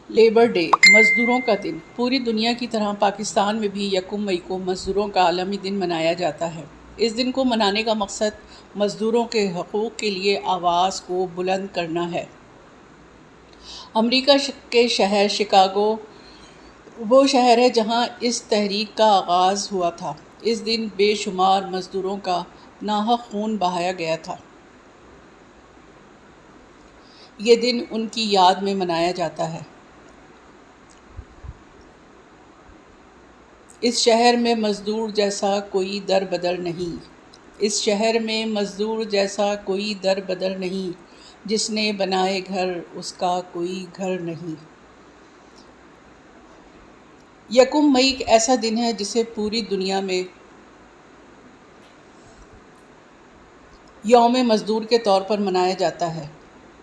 Labour day, مزدوروں کا دن۔ پوری دنیا کی طرح پاکستان میں بھی یکم مئی کو مزدوروں کا عالمی دن منایا جاتا ہے۔ اس دن کو منانے کا مقصد مزدوروں کے حقوق کے لیے آواز کو بلند کرنا ہے۔ امریکہ کے شہر شکاگو وہ شہر ہے جہاں اس تحریک کا آغاز ہوا تھا۔ اس دن بے شمار مزدوروں کا ناحق خون بہایا گیا تھا۔ یہ دن ان کی یاد میں منایا جاتا ہے۔ اس شہر میں مزدور جیسا کوئی در بدر نہیں۔ اس شہر میں مزدور جیسا کوئی در بدر نہیں، جس نے بنائے گھر اس کا کوئی گھر نہیں۔ یکم مئی ایک ایسا دن ہے جسے پوری دنیا میں یوم مزدور کے طور پر منایا جاتا ہے۔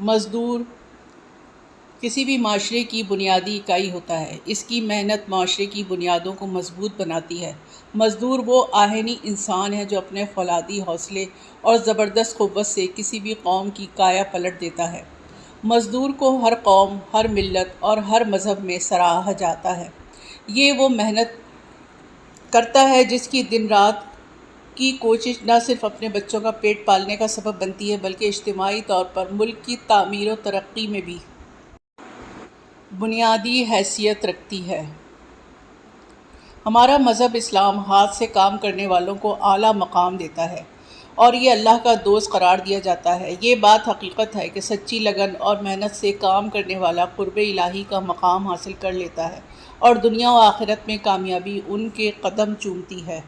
مزدور کسی بھی معاشرے کی بنیادی اکائی ہوتا ہے۔ اس کی محنت معاشرے کی بنیادوں کو مضبوط بناتی ہے۔ مزدور وہ آہنی انسان ہے جو اپنے فولادی حوصلے اور زبردست قوت سے کسی بھی قوم کی کایا پلٹ دیتا ہے۔ مزدور کو ہر قوم، ہر ملت اور ہر مذہب میں سراہا جاتا ہے۔ یہ وہ محنت کرتا ہے جس کی دن رات کی کوشش نہ صرف اپنے بچوں کا پیٹ پالنے کا سبب بنتی ہے بلکہ اجتماعی طور پر ملک کی تعمیر و ترقی میں بھی بنیادی حیثیت رکھتی ہے۔ ہمارا مذہب اسلام ہاتھ سے کام کرنے والوں کو اعلیٰ مقام دیتا ہے اور یہ اللہ کا دوست قرار دیا جاتا ہے۔ یہ بات حقیقت ہے کہ سچی لگن اور محنت سے کام کرنے والا قرب الہی کا مقام حاصل کر لیتا ہے اور دنیا و آخرت میں کامیابی ان کے قدم چومتی ہے۔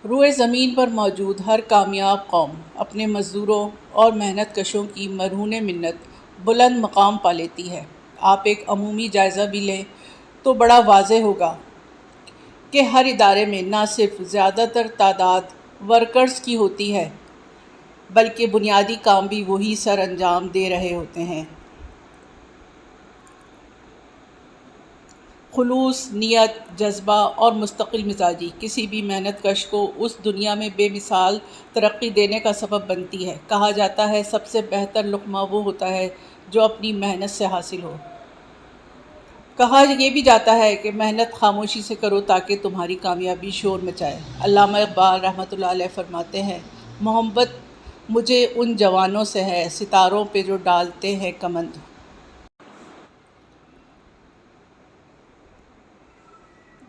روئے زمین پر موجود ہر کامیاب قوم اپنے مزدوروں اور محنت کشوں کی مرہون منت بلند مقام پا لیتی ہے۔ آپ ایک عمومی جائزہ بھی لیں تو بڑا واضح ہوگا کہ ہر ادارے میں نہ صرف زیادہ تر تعداد ورکرز کی ہوتی ہے بلکہ بنیادی کام بھی وہی سر انجام دے رہے ہوتے ہیں۔ خلوص، نیت، جذبہ اور مستقل مزاجی کسی بھی محنت کش کو اس دنیا میں بے مثال ترقی دینے کا سبب بنتی ہے۔ کہا جاتا ہے سب سے بہتر لقمہ وہ ہوتا ہے جو اپنی محنت سے حاصل ہو۔ کہا یہ بھی جاتا ہے کہ محنت خاموشی سے کرو تاکہ تمہاری کامیابی شور مچائے۔ علامہ اقبال رحمۃ اللہ علیہ فرماتے ہیں، محبت مجھے ان جوانوں سے ہے ستاروں پہ جو ڈالتے ہیں کمند۔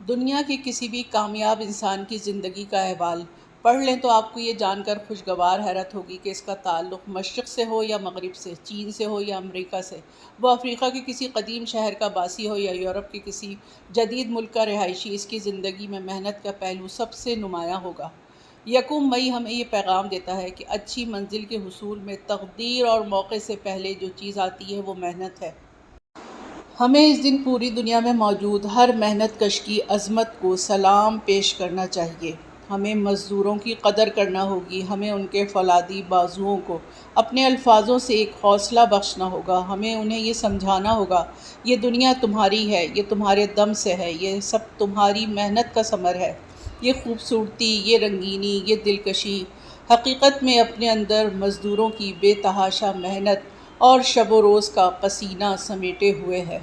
دنیا کے کسی بھی کامیاب انسان کی زندگی کا احوال پڑھ لیں تو آپ کو یہ جان کر خوشگوار حیرت ہوگی کہ اس کا تعلق مشرق سے ہو یا مغرب سے، چین سے ہو یا امریکہ سے، وہ افریقہ کے کسی قدیم شہر کا باسی ہو یا یورپ کے کسی جدید ملک کا رہائشی، اس کی زندگی میں محنت کا پہلو سب سے نمایاں ہوگا۔ یکم مئی ہمیں یہ پیغام دیتا ہے کہ اچھی منزل کے حصول میں تقدیر اور موقع سے پہلے جو چیز آتی ہے وہ محنت ہے۔ ہمیں اس دن پوری دنیا میں موجود ہر محنت کش کی عظمت کو سلام پیش کرنا چاہیے۔ ہمیں مزدوروں کی قدر کرنا ہوگی۔ ہمیں ان کے فولادی بازوؤں کو اپنے الفاظوں سے ایک حوصلہ بخشنا ہوگا۔ ہمیں انہیں یہ سمجھانا ہوگا یہ دنیا تمہاری ہے، یہ تمہارے دم سے ہے، یہ سب تمہاری محنت کا ثمر ہے۔ یہ خوبصورتی، یہ رنگینی، یہ دلکشی حقیقت میں اپنے اندر مزدوروں کی بے تحاشا محنت اور شب و روز کا پسینہ سمیٹے ہوئے ہے۔